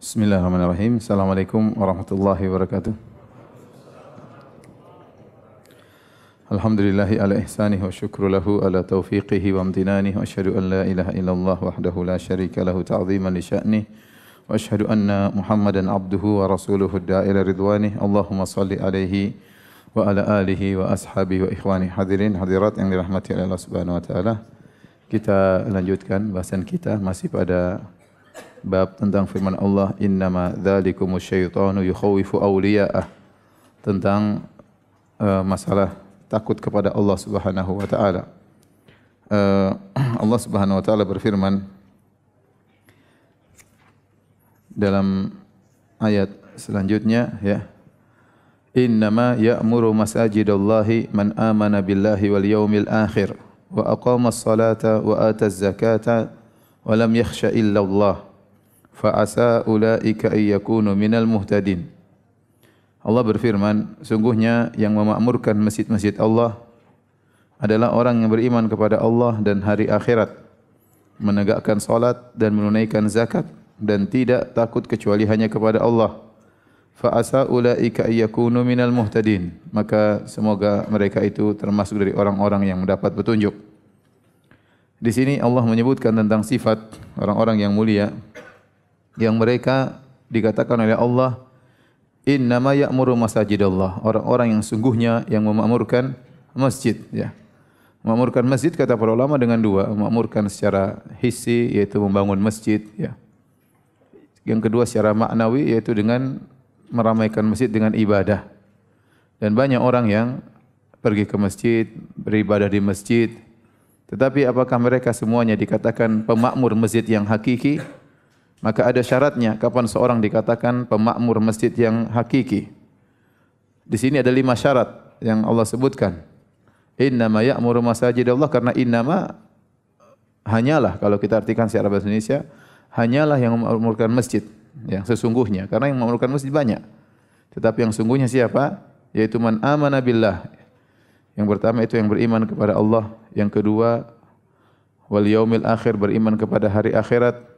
Bismillahirrahmanirrahim. Assalamualaikum warahmatullahi wabarakatuh. Alhamdulillahi ala ihsanih wa syukru lahu ala taufiqihi wa amtinanih wa asyhadu an la ilaha illallah wahdahu la syarika lahu ta'ziman li sya'nih wa asyhadu anna Muhammadan abduhu wa rasuluhu da'ila ridwanih. Allahumma salli alaihi wa ala alihi wa ashabihi wa ikhwani hadirin hadirat yang dirahmati oleh Allah Subhanahu wa taala. Kita lanjutkan bahasan kita masih pada bab tentang firman Allah, innama dzalikumus syaitanu yukhawifu awliya'ah, tentang masalah takut kepada Allah Subhanahu wa taala. Allah Subhanahu wa taala berfirman dalam ayat selanjutnya, ya, innama ya'muru masajidallahi man amana billahi wal yaumil akhir wa aqamas salata wa ataz zakata wa lam yakhsha illa Allah fa asa ulaika ay yakunu minal muhtadin. Allah berfirman, sungguhnya yang memakmurkan masjid-masjid Allah adalah orang yang beriman kepada Allah dan hari akhirat, menegakkan salat dan menunaikan zakat, dan tidak takut kecuali hanya kepada Allah. Fa asa ulaika ay yakunu minal muhtadin. Maka semoga mereka itu termasuk dari orang-orang yang mendapat petunjuk. Di sini Allah menyebutkan tentang sifat orang-orang yang mulia yang mereka dikatakan oleh Allah, innama ya'muru masajidallah, orang-orang yang sungguhnya yang memakmurkan masjid, ya. Memakmurkan masjid kata para ulama dengan dua, memakmurkan secara hissi yaitu membangun masjid, ya. Yang kedua secara maknawi yaitu dengan meramaikan masjid dengan ibadah. Dan banyak orang yang pergi ke masjid, beribadah di masjid, tetapi apakah mereka semuanya dikatakan pemakmur masjid yang hakiki? Maka ada syaratnya kapan seorang dikatakan pemakmur masjid yang hakiki. Di sini ada 5 syarat yang Allah sebutkan. Innama ya'muru masajidallah, karena innama hanyalah, kalau kita artikan secara bahasa Indonesia, hanyalah yang memakmurkan masjid, yang sesungguhnya. Karena yang memakmurkan masjid banyak. Tetapi yang sungguhnya siapa? Yaitu man amana billah. Yang pertama itu yang beriman kepada Allah. Yang kedua wal yaumil akhir, beriman kepada hari akhirat.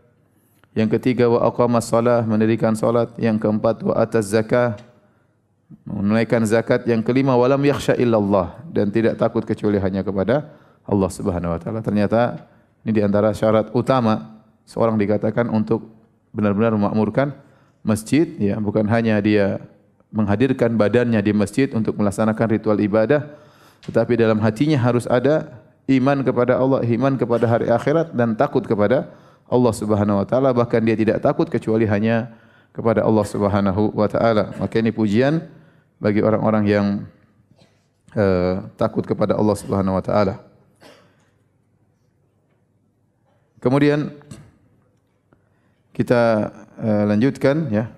Yang ketiga wa aqamas shalah, mendirikan salat. Yang keempat wa ataz zakah, menunaikan zakat. Yang kelima walam yakhsha illallah, dan tidak takut kecuali hanya kepada Allah Subhanahu wa taala. Ternyata ini di antara syarat utama seorang dikatakan untuk benar-benar memakmurkan masjid, ya, bukan hanya dia menghadirkan badannya di masjid untuk melaksanakan ritual ibadah, tetapi dalam hatinya harus ada iman kepada Allah, iman kepada hari akhirat, dan takut kepada Allah Subhanahu wa taala. Bahkan dia tidak takut kecuali hanya kepada Allah Subhanahu wa taala. Maka ini pujian bagi orang-orang yang takut kepada Allah Subhanahu wa taala. Kemudian kita lanjutkan, ya,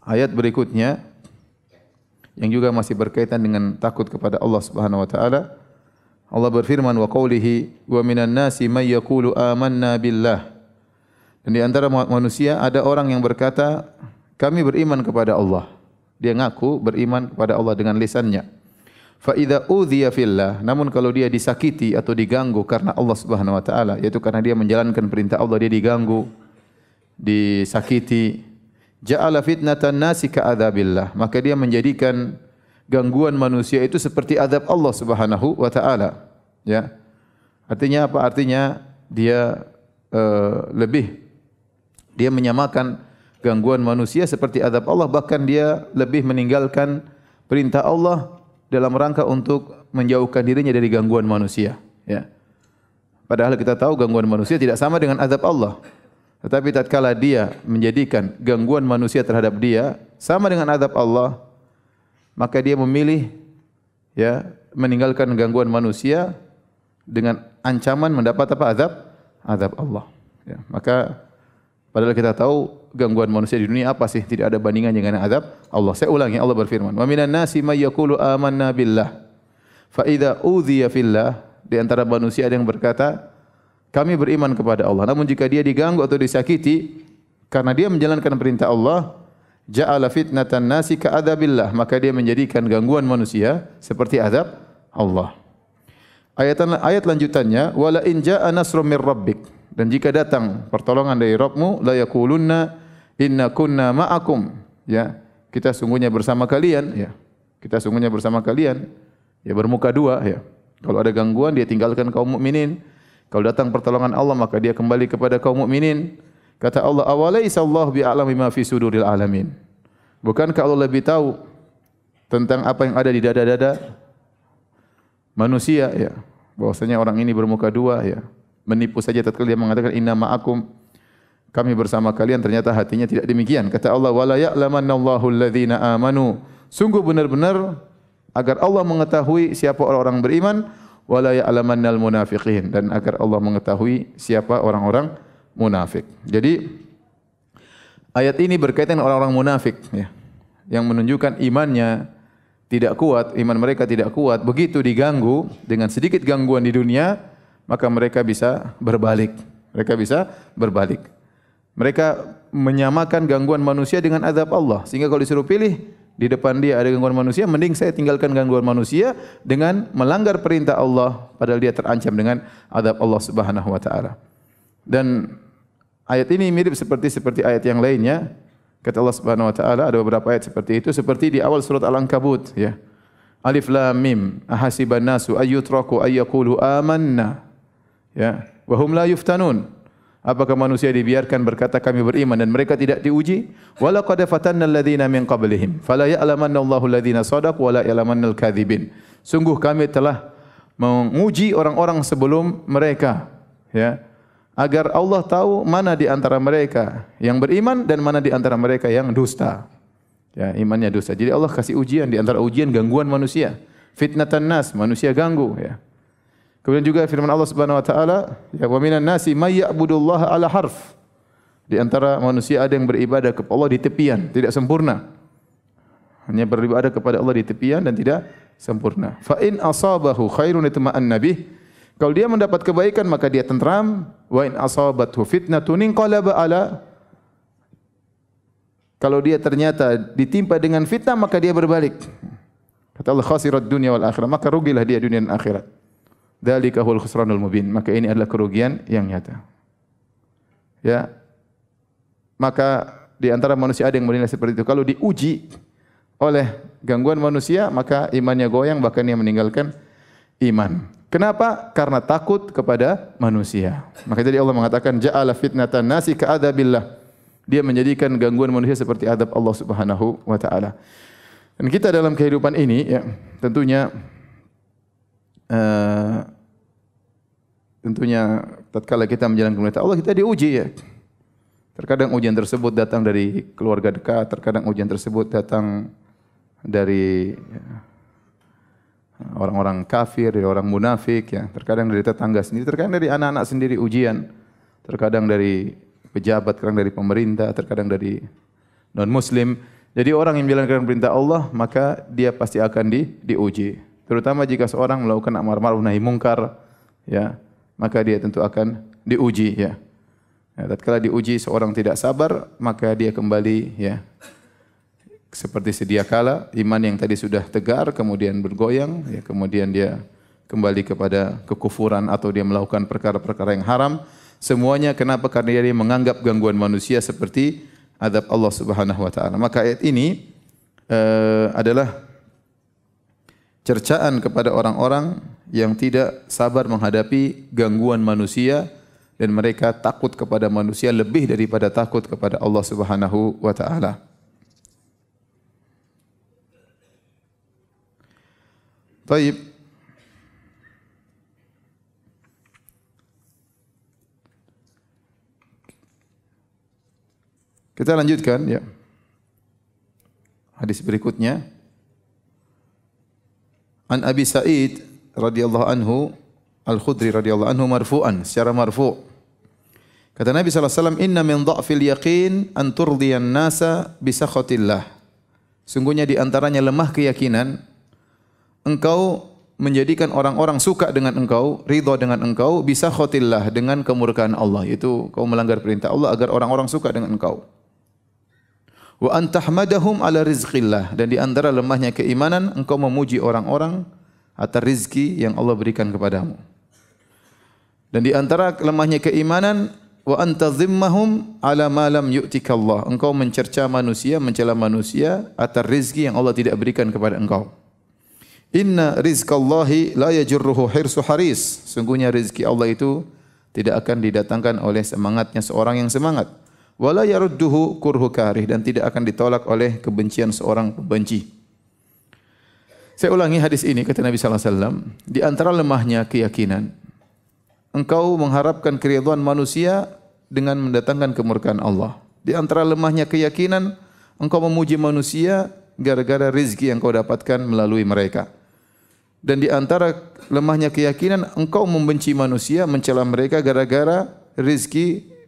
ayat berikutnya yang juga masih berkaitan dengan takut kepada Allah Subhanahu wa taala. Allah berfirman wa qawlihi wa minan nasi may yaqulu amanna billah. Dan di antara manusia ada orang yang berkata kami beriman kepada Allah. Dia ngaku beriman kepada Allah dengan lisannya. Fa idza udhiya fillah, namun kalau dia disakiti atau diganggu karena Allah Subhanahu wa taala, yaitu karena dia menjalankan perintah Allah, dia diganggu, disakiti, ja'ala fitnatan nasi ka'adzabillah, maka dia menjadikan gangguan manusia itu seperti azab Allah Subhanahu wa taala, ya. Artinya apa? Artinya dia dia menyamakan gangguan manusia seperti azab Allah, bahkan dia lebih meninggalkan perintah Allah dalam rangka untuk menjauhkan dirinya dari gangguan manusia, ya. Padahal kita tahu gangguan manusia tidak sama dengan azab Allah. Tetapi tatkala dia menjadikan gangguan manusia terhadap dia sama dengan azab Allah, maka dia memilih, ya, meninggalkan gangguan manusia dengan ancaman mendapat apa? Azab Allah. Ya, maka padahal kita tahu gangguan manusia di dunia apa sih? Tidak ada bandingannya dengan azab Allah. Saya ulangi, Allah berfirman, "Wa minan nasi may yaqulu amanna billah, fa idza udhiya fillah." Di antara manusia ada yang berkata, kami beriman kepada Allah. Namun jika dia diganggu atau disakiti karena dia menjalankan perintah Allah, ja'ala fitnatan nasi ka'adzabillah, maka dia menjadikan gangguan manusia seperti azab Allah. Ayat lanjutannya, wala in ja'a nasrun mir rabbik, dan jika datang pertolongan dari Rabbmu, la yaqulunna Inna kunna ma'akum. Ya, kita sungguhnya bersama kalian. Ya, kita sungguhnya bersama kalian. Ya, bermuka dua. Ya, kalau ada gangguan dia tinggalkan kaum mukminin. Kalau datang pertolongan Allah maka dia kembali kepada kaum mukminin. Kata Allah, "Awalaysa Allah bi'alami ma fi suduril alamin." Bukankah Allah lebih tahu tentang apa yang ada di dada-dada manusia, ya? Bahwasanya orang ini bermuka dua, ya. Menipu saja tatkala dia mengatakan inna ma'akum, kami bersama kalian, ternyata hatinya tidak demikian. Kata Allah, "Wala ya'lamannallahu alladhina amanu." Sungguh benar-benar agar Allah mengetahui siapa orang-orang beriman, wala ya'lamannal munafiqin, dan agar Allah mengetahui siapa orang-orang munafik. Jadi ayat ini berkaitan dengan orang-orang munafik, ya, yang menunjukkan imannya tidak kuat, iman mereka tidak kuat. Begitu diganggu dengan sedikit gangguan di dunia, maka mereka bisa berbalik. Mereka bisa berbalik. Mereka menyamakan gangguan manusia dengan azab Allah, sehingga kalau disuruh pilih, di depan dia ada gangguan manusia, mending saya tinggalkan gangguan manusia dengan melanggar perintah Allah, padahal dia terancam dengan azab Allah Subhanahu wa taala. Dan ayat ini mirip seperti ayat yang lainnya. Kata Allah Subhanahu wa taala, ada beberapa ayat seperti itu, seperti di awal surat Al-Ankabut, ya. Alif lam mim, ahasiban nasu ayyutraku ayyaqulu amanna, ya, wa hum la yuftanun. Apakah manusia dibiarkan berkata kami beriman dan mereka tidak diuji? Wa laqad fatanna alladziina min qablihim fala ya'lamanna Allahu alladziina shadaqu wa la ya'lamannal kadzibin. Sungguh kami telah menguji orang-orang sebelum mereka, ya, agar Allah tahu mana di antara mereka yang beriman dan mana di antara mereka yang dusta. Ya, imannya dusta. Jadi Allah kasih ujian, di antara ujian gangguan manusia. Fitnatan nas, manusia ganggu, ya. Kemudian juga firman Allah Subhanahu wa taala, ya, wa minan nasi may ya'budullaha ala harf. Di antara manusia ada yang beribadah kepada Allah di tepian, tidak sempurna. Hanya beribadah kepada Allah di tepian dan tidak sempurna. Fa in asabahu khairun itma'anna bih. Kalau dia mendapat kebaikan maka dia tentram. Wa in asabathu fitnatun inqalaba ala. Kalau dia ternyata ditimpa dengan fitnah maka dia berbalik. Kata Allah, khasirat dunya wal akhirah, maka rugilah dia dunia dan akhirat. Dzalika huwal khusranul mubin, maka ini adalah kerugian yang nyata. Ya. Maka di antara manusia ada yang menilai seperti itu. Kalau diuji oleh gangguan manusia, maka imannya goyang, bahkan dia meninggalkan iman. Kenapa? Karena takut kepada manusia. Maka jadi Allah mengatakan ja'ala fitnatan nasi ka'adabillah. Dia menjadikan gangguan manusia seperti adab Allah Subhanahu wa taala. Dan kita dalam kehidupan ini, ya, tentunya tatkala kita menjalankan perintah Allah, kita diuji, ya. Terkadang ujian tersebut datang dari keluarga dekat, terkadang ujian tersebut datang dari orang-orang kafir, dari orang munafik, ya. Terkadang dari tetangga sendiri, terkadang dari anak-anak sendiri ujian, terkadang dari pejabat, terkadang dari pemerintah, terkadang dari non-muslim. Jadi orang yang menjalankan perintah Allah, maka dia pasti akan diuji. Terutama jika seorang melakukan amar ma'ruf nahi mungkar, ya, maka dia tentu akan diuji, ya. Ya, tatkala diuji seorang tidak sabar, maka dia kembali, ya, seperti sedia kala, iman yang tadi sudah tegar kemudian bergoyang, ya, kemudian dia kembali kepada kekufuran atau dia melakukan perkara-perkara yang haram. Semuanya kenapa? Karena dia menganggap gangguan manusia seperti azab Allah Subhanahu wa taala. Maka ayat ini adalah cercaan kepada orang-orang yang tidak sabar menghadapi gangguan manusia dan mereka takut kepada manusia lebih daripada takut kepada Allah Subhanahu wa taala. Baik. Kita lanjutkan, ya. Hadis berikutnya. An Abi Sa'id radhiyallahu anhu Al-Khudri radhiyallahu anhu marfu'an, secara marfu'. Kata Nabi sallallahu alaihi wasallam, "Inna min dha'fil yaqin an turdiyan nasa bi sakhatillah." Sungguhnya di antaranya lemah keyakinan engkau menjadikan orang-orang suka dengan engkau, ridha dengan engkau, bi sakhatillah, dengan kemurkaan Allah, yaitu kau melanggar perintah Allah agar orang-orang suka dengan engkau. Wa antahmadahum ala rizqillah, dan di antara lemahnya keimanan engkau memuji orang-orang atas rizki yang Allah berikan kepadamu. Dan di antara lemahnya keimanan wa anta dhimmahum ala ma lam yu'tika Allah. Engkau mencerca manusia, mencela manusia atas rezeki yang Allah tidak berikan kepada engkau. Inna rizqallahi la yajurruhu hirsu haris. Sungguhnya rezeki Allah itu tidak akan didatangkan oleh semangatnya seorang yang semangat. Wala yarudduhu kurhu karih, dan tidak akan ditolak oleh kebencian seorang pembenci. Saya ulangi hadis ini, kata Nabi sallallahu alaihi wasallam, di antara lemahnya keyakinan, engkau mengharapkan keridhaan manusia dengan mendatangkan kemurkaan Allah. Di antara lemahnya keyakinan, engkau memuji manusia gara-gara rezeki yang kau dapatkan melalui mereka. Dan di antara lemahnya keyakinan, engkau membenci manusia, mencela mereka gara-gara rezeki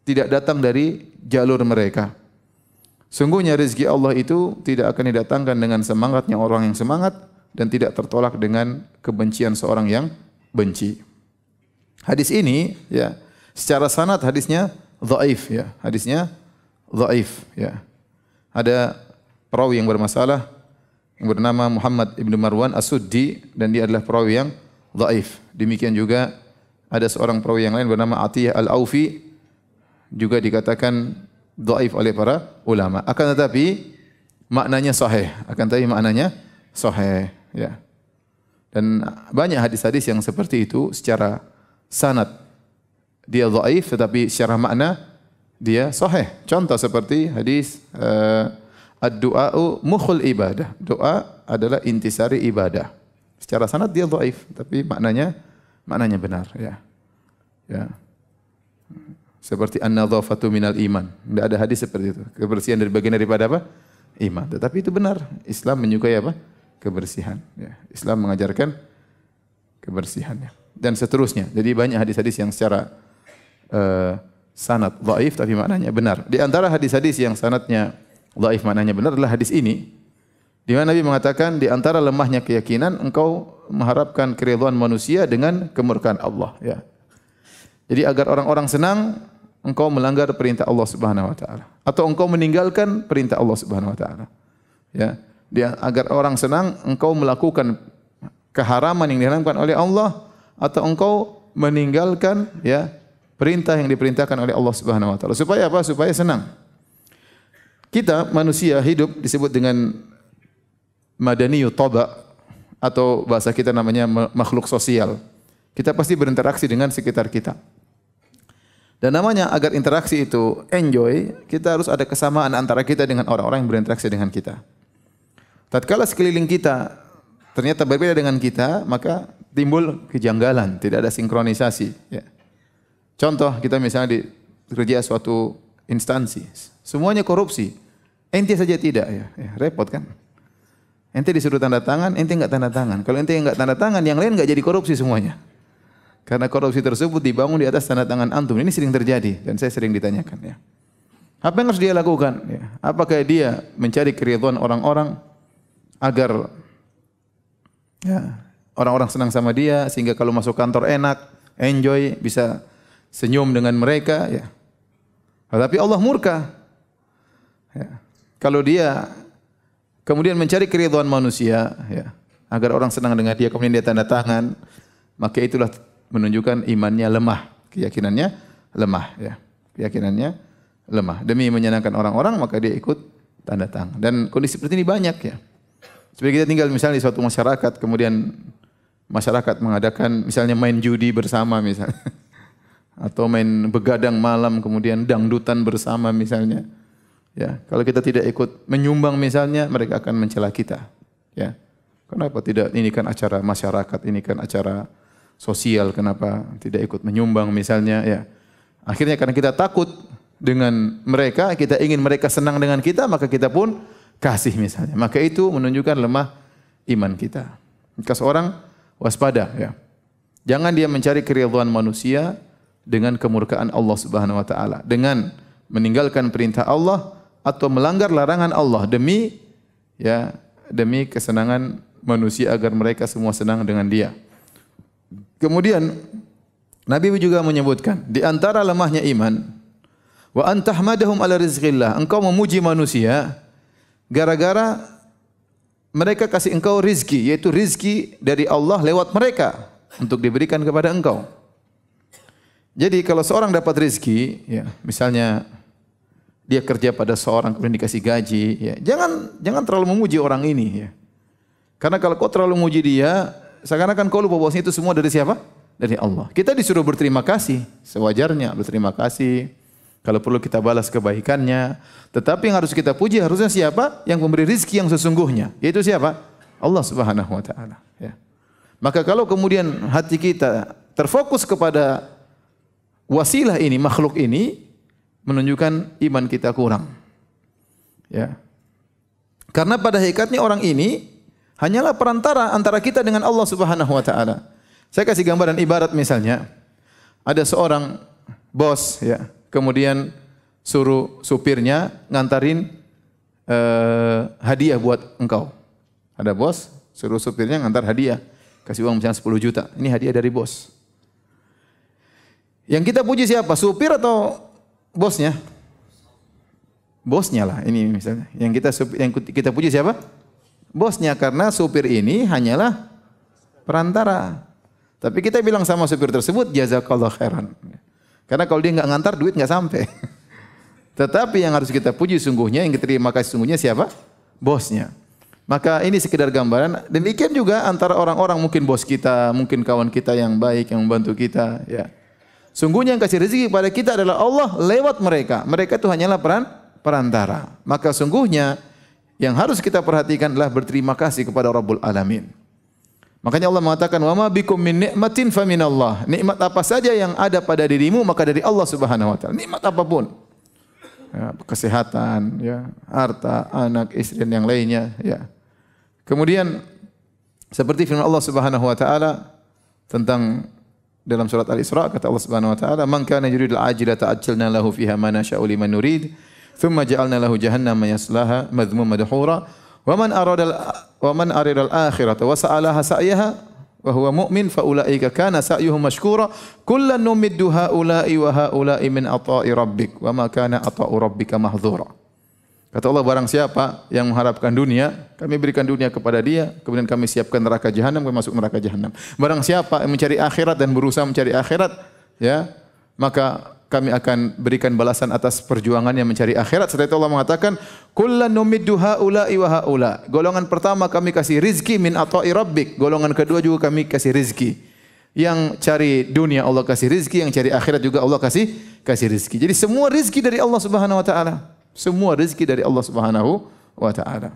tidak datang dari jalur mereka. Sungguhnya rezeki Allah itu tidak akan didatangkan dengan semangatnya orang yang semangat dan tidak tertolak dengan kebencian seorang yang benci. Hadis ini ya, secara sanad hadisnya dhaif ya, hadisnya dhaif ya. Ada perawi yang bermasalah yang bernama Muhammad ibnu Marwan As-Suddi dan dia adalah perawi yang dhaif. Demikian juga ada seorang perawi yang lain bernama Atiyah Al-Aufi juga dikatakan dhaif oleh para ulama. Akan tetapi maknanya sahih, ya. Dan banyak hadis-hadis yang seperti itu secara sanad dia dhaif tetapi secara makna dia sahih. Contoh seperti hadis ad-du'a'u mukhul ibadah. Doa adalah intisari ibadah. Secara sanad dia dhaif tapi maknanya benar ya. Ya. Seperti an-nadhafatu minal iman. Tidak ada hadis seperti itu. Kebersihan dari bagian daripada apa? Iman. Tetapi itu benar. Islam menyukai apa? Kebersihan. Ya. Islam mengajarkan kebersihannya. Dan seterusnya. Jadi banyak hadis-hadis yang secara sanad dhaif tapi maknanya benar. Di antara hadis-hadis yang sanadnya dhaif maknanya benar adalah hadis ini. Di mana Nabi mengatakan di antara lemahnya keyakinan engkau mengharapkan keridhaan manusia dengan kemurkaan Allah. Ya. Jadi agar orang-orang senang engkau melanggar perintah Allah Subhanahu wa taala atau engkau meninggalkan perintah Allah Subhanahu wa taala. Ya, dia agar orang senang engkau melakukan keharaman yang diharamkan oleh Allah atau engkau meninggalkan ya perintah yang diperintahkan oleh Allah Subhanahu wa taala. Supaya apa? Supaya senang. Kita manusia hidup disebut dengan madaniyut taba atau bahasa kita namanya makhluk sosial. Kita pasti berinteraksi dengan sekitar kita. Dan namanya agar interaksi itu enjoy, kita harus ada kesamaan antara kita dengan orang-orang yang berinteraksi dengan kita. Tatkala sekeliling kita ternyata berbeda dengan kita, maka timbul kejanggalan, tidak ada sinkronisasi. Ya. Contoh, kita misalnya kerja suatu instansi, semuanya korupsi, ente saja tidak, ya repot kan? Ente disuruh tanda tangan, ente enggak tanda tangan. Kalau ente enggak tanda tangan, yang lain enggak jadi korupsi semuanya. Karena korupsi tersebut dibangun di atas tanda tangan antum. Ini sering terjadi dan saya sering ditanyakan ya. Apa yang harus dia lakukan? Ya. Apakah dia mencari keridhaan orang-orang agar ya, orang-orang senang sama dia sehingga kalau masuk kantor enak, enjoy, bisa senyum dengan mereka ya. Tetapi Allah murka. Ya. Kalau dia kemudian mencari keridhaan manusia ya, agar orang senang dengan dia kemudian dia tanda tangan, maka itulah menunjukkan imannya lemah, keyakinannya lemah ya. Keyakinannya lemah. Demi menyenangkan orang-orang maka dia ikut tanda tangan. Dan kondisi seperti ini banyak ya. Seperti kita tinggal misalnya di suatu masyarakat, kemudian masyarakat mengadakan misalnya main judi bersama misalnya. Atau main begadang malam kemudian dangdutan bersama misalnya. Ya, kalau kita tidak ikut menyumbang misalnya, mereka akan mencela kita. Ya. Kenapa tidak, ini kan acara masyarakat, ini kan acara sosial, kenapa tidak ikut menyumbang misalnya ya. Akhirnya karena kita takut dengan mereka, kita ingin mereka senang dengan kita, maka kita pun kasih misalnya. Maka itu menunjukkan lemah iman kita. Maka seorang waspada ya. Jangan dia mencari keridhaan manusia dengan kemurkaan Allah Subhanahu wa taala, dengan meninggalkan perintah Allah atau melanggar larangan Allah demi kesenangan manusia agar mereka semua senang dengan dia. Kemudian Nabi juga menyebutkan di antara lemahnya iman wa antahmadahum ala rizqillah, engkau memuji manusia gara-gara mereka kasih engkau rizki, yaitu rizki dari Allah lewat mereka untuk diberikan kepada engkau. Jadi kalau seorang dapat rezeki, ya, misalnya dia kerja pada seorang kemudian dikasih gaji, ya, jangan terlalu memuji orang ini, ya. Karena kalau kau terlalu memuji dia, seakan-akan kau lupa bahwasanya itu semua dari siapa? Dari Allah. Kita disuruh berterima kasih, sewajarnya berterima kasih. Kalau perlu kita balas kebaikannya. Tetapi yang harus kita puji harusnya siapa? Yang memberi rezeki yang sesungguhnya. Yaitu siapa? Allah Subhanahu wa taala, ya. Maka kalau kemudian hati kita terfokus kepada wasilah ini, makhluk ini, menunjukkan iman kita kurang. Ya. Karena pada hakikatnya orang ini hanyalah perantara antara kita dengan Allah Subhanahu wa taala. Saya kasih gambaran ibarat misalnya ada seorang bos, ya, kemudian suruh supirnya ngantarin hadiah buat engkau. Ada bos suruh supirnya ngantar hadiah, kasih uang misalnya 10 juta. Ini hadiah dari bos. Yang kita puji siapa? Supir atau bosnya? Bosnya lah ini misalnya. Yang kita puji siapa? Bosnya, karena supir ini hanyalah perantara. Tapi kita bilang sama supir tersebut, jazakallah khairan. Karena kalau dia enggak ngantar, duit enggak sampai. Tetapi yang harus kita puji sungguhnya, yang kita terima kasih sungguhnya siapa? Bosnya. Maka ini sekedar gambaran. Demikian juga antara orang-orang, mungkin bos kita, mungkin kawan kita yang baik, yang membantu kita, ya. Sungguhnya yang kasih rezeki kepada kita adalah Allah lewat mereka. Mereka itu hanyalah perantara. Maka sungguhnya yang harus kita perhatikan adalah berterima kasih kepada Rabbul Alamin. Makanya Allah mengatakan, "Wa ma bikum min ni'matin fa minallah." Nikmat apa saja yang ada pada dirimu maka dari Allah Subhanahu wa taala. Nikmat apapun. Ya, kesehatan, ya, harta, anak, istri dan yang lainnya, ya. Kemudian seperti firman Allah Subhanahu wa taala tentang dalam surat Al-Isra, kata Allah Subhanahu wa taala, "Man kana yuridul ajilata ajjalna lahu fiha ma nasha'u liman nurid, thumma ja'alna lahu jahannama yaslaha madhmuman madhura." Wa man aradal akhirata wa sa'alaha sa'yaha wa huwa mu'min fa ulaika kana sa'yuhum mashkura kullan numiddu haula'i wa haula'i min ata'i rabbik wa ma kana ata'u rabbika mahdzura. Kata Allah, barang siapa yang mengharapkan dunia, kami berikan dunia kepada dia, kemudian kami siapkan neraka jahanam, kami masuk neraka jahanam. Barang siapa yang mencari akhirat dan berusaha mencari akhirat, ya, maka kami akan berikan balasan atas perjuangannya mencari akhirat. Setelah itu Allah mengatakan, kullan numiddu haula'i wa haula. Golongan pertama kami kasih rizki min ata'i rabbik. Golongan kedua juga kami kasih rizki. Yang cari dunia Allah kasih rizki, yang cari akhirat juga Allah kasih rizki. Jadi semua rizki dari Allah Subhanahu wa taala. Semua rizki dari Allah Subhanahu wa taala.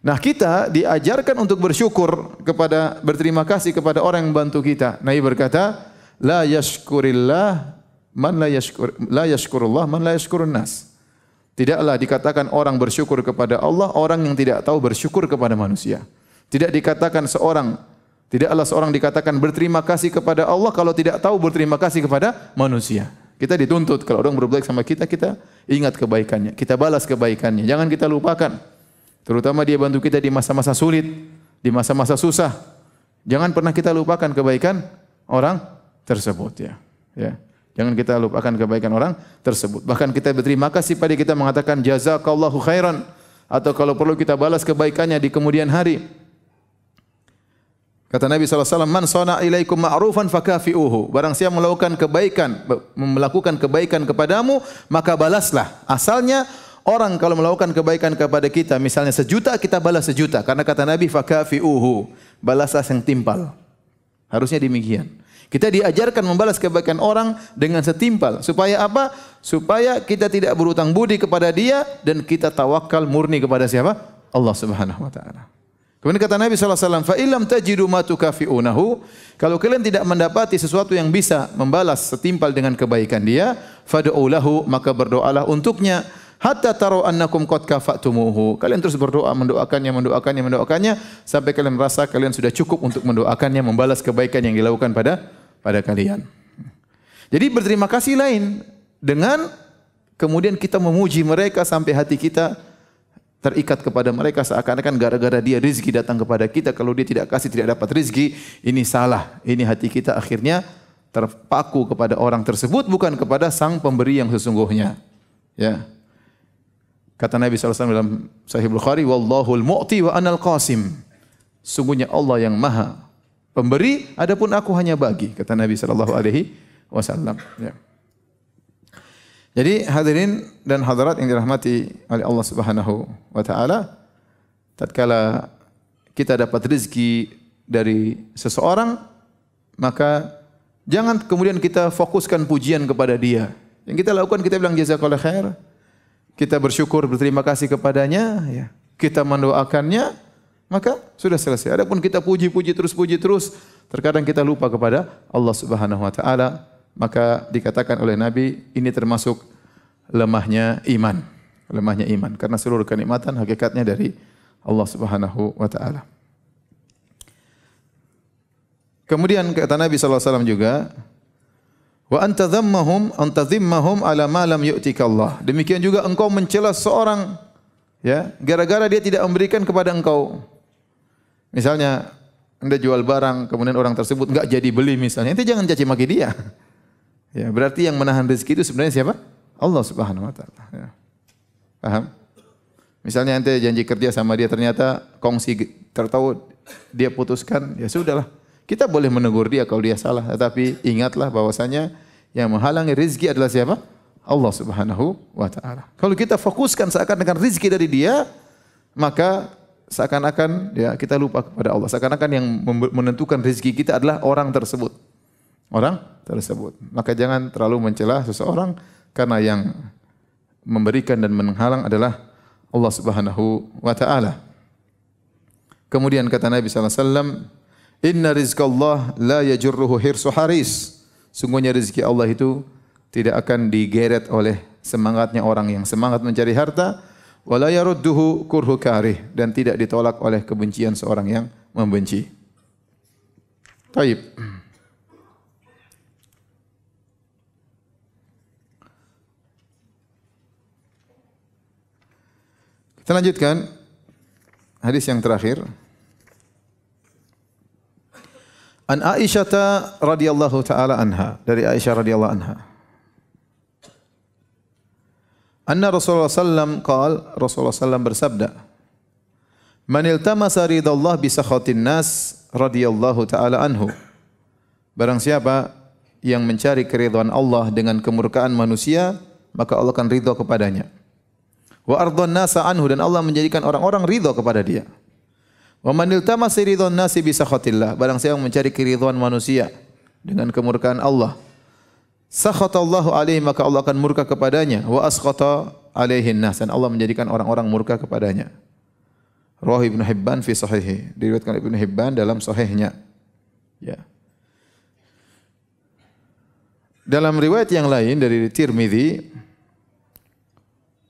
Nah, kita diajarkan untuk bersyukur kepada, berterima kasih kepada orang yang membantu kita. Nabi berkata, la yashkurillah man la yashkurullah man la yashkurun nas. Tidaklah dikatakan orang bersyukur kepada Allah orang yang tidak tahu bersyukur kepada manusia. Tidaklah seorang dikatakan berterima kasih kepada Allah kalau tidak tahu berterima kasih kepada manusia. Kita dituntut kalau orang berbuat baik sama kita, kita ingat kebaikannya, kita balas kebaikannya. Jangan kita lupakan. Terutama dia bantu kita di masa-masa sulit, di masa-masa susah. Jangan pernah kita lupakan kebaikan orang tersebut, ya. Ya. Jangan kita lupakan kebaikan orang tersebut. Bahkan kita berterima kasih pada kita mengatakan jazakallahu khairan, atau kalau perlu kita balas kebaikannya di kemudian hari. Kata Nabi SAW, man sana ilaikum ma'rufan fakafi'uhu. Barang siapa melakukan kebaikan kepadamu, maka balaslah. Asalnya orang kalau melakukan kebaikan kepada kita, misalnya 1 juta, kita balas 1 juta. Karena kata Nabi, fakafi'uhu. Balaslah yang timpal. Harusnya demikian. Kita diajarkan membalas kebaikan orang dengan setimpal. Supaya apa? Supaya kita tidak berutang budi kepada dia dan kita tawakal murni kepada siapa? Allah Subhanahu wa taala. Kemudian kata Nabi SAW, fa illam tajidu ma tukafi'unahu, kalau kalian tidak mendapati sesuatu yang bisa membalas setimpal dengan kebaikan dia, fad'u lahu, maka berdoalah untuknya, hatta taru annakum qad kafatumuhu. Kalian terus berdoa, mendoakannya sampai kalian merasa kalian sudah cukup untuk mendoakannya, membalas kebaikan yang dilakukan pada kalian. Jadi berterima kasih lain dengan kemudian kita memuji mereka sampai hati kita terikat kepada mereka seakan-akan gara-gara dia rezeki datang kepada kita, kalau dia tidak kasih tidak dapat rezeki, ini salah. Ini hati kita akhirnya terpaku kepada orang tersebut bukan kepada sang pemberi yang sesungguhnya. Ya. Kata Nabi SAW dalam Sahih Bukhari, wallahul mu'ti wa anal qasim. Sungguhnya Allah yang maha pemberi, adapun aku hanya bagi. Kata Nabi SAW. wasallam. Ya. Jadi hadirin dan hadirat yang dirahmati oleh Allah Subhanahu wa taala, tatkala kita dapat rezeki dari seseorang, maka jangan kemudian kita fokuskan pujian kepada dia. Yang kita lakukan, kita bilang jazakallahu khair, kita bersyukur, berterima kasih kepadanya, ya. Kita mendoakannya, maka sudah selesai. Adapun kita puji terus, terkadang kita lupa kepada Allah Subhanahu wa taala. Maka dikatakan oleh Nabi, ini termasuk lemahnya iman. Lemahnya iman. Karena seluruh kenikmatan hakikatnya dari Allah Subhanahu wa ta'ala. Kemudian kata Nabi SAW juga, wa antadhimmahum ala ma lam yu'tika Allah. Demikian juga engkau mencela seorang, ya, gara-gara dia tidak memberikan kepada engkau. Misalnya, Anda jual barang, kemudian orang tersebut enggak jadi beli misalnya. Itu jangan caci maki dia. Ya, berarti yang menahan rezeki itu sebenarnya siapa? Allah Subhanahu wa taala. Ya. Paham? Misalnya ente janji kerja sama dia, ternyata kongsi tertahu dia putuskan, ya sudahlah. Kita boleh menegur dia kalau dia salah, tetapi ingatlah bahwasanya yang menghalangi rezeki adalah siapa? Allah Subhanahu wa taala. Kalau kita fokuskan seakan-akan rezeki dari dia, maka seakan-akan ya kita lupa kepada Allah. Seakan-akan yang menentukan rezeki kita adalah orang tersebut. Maka jangan terlalu mencela seseorang, karena yang memberikan dan menghalang adalah Allah Subhanahu wa taala. Kemudian kata Nabi sallallahu alaihi wasallam, "Inna rizqallah la yajurruhu hirsu haris." Sungguhnya rezeki Allah itu tidak akan digeret oleh semangatnya orang yang semangat mencari harta, wa la yarudduhu kurhu karih, dan tidak ditolak oleh kebencian seorang yang membenci. Baik. Kita lanjutkan hadis yang terakhir. An Aisyah radhiyallahu taala anha, dari Aisyah radhiyallahu anha. Anna Rasulullah sallam qaal, Rasulullah sallam bersabda, "Man iltamasa ridallah bi sakhatin nas radhiyallahu taala anhu." Barang siapa yang mencari keridhaan Allah dengan kemurkaan manusia, maka Allah akan ridha kepadanya. Wa ardhan nasa anhu, dan Allah menjadikan orang-orang ridha kepada dia. Wa man iltamasa ridhan nasi bi sakhatillah, barang siapa yang mencari keridhaan manusia dengan kemurkaan Allah, sakhatallahu alaihi, maka Allah akan murka kepadanya. Wa askhata alaihin nas, dan Allah menjadikan orang-orang murka kepadanya. Rawi Ibnu Hibban fi sahihi, diriwayatkan Ibnu Hibban dalam sahihnya. Ya. Dalam riwayat yang lain dari Tirmizi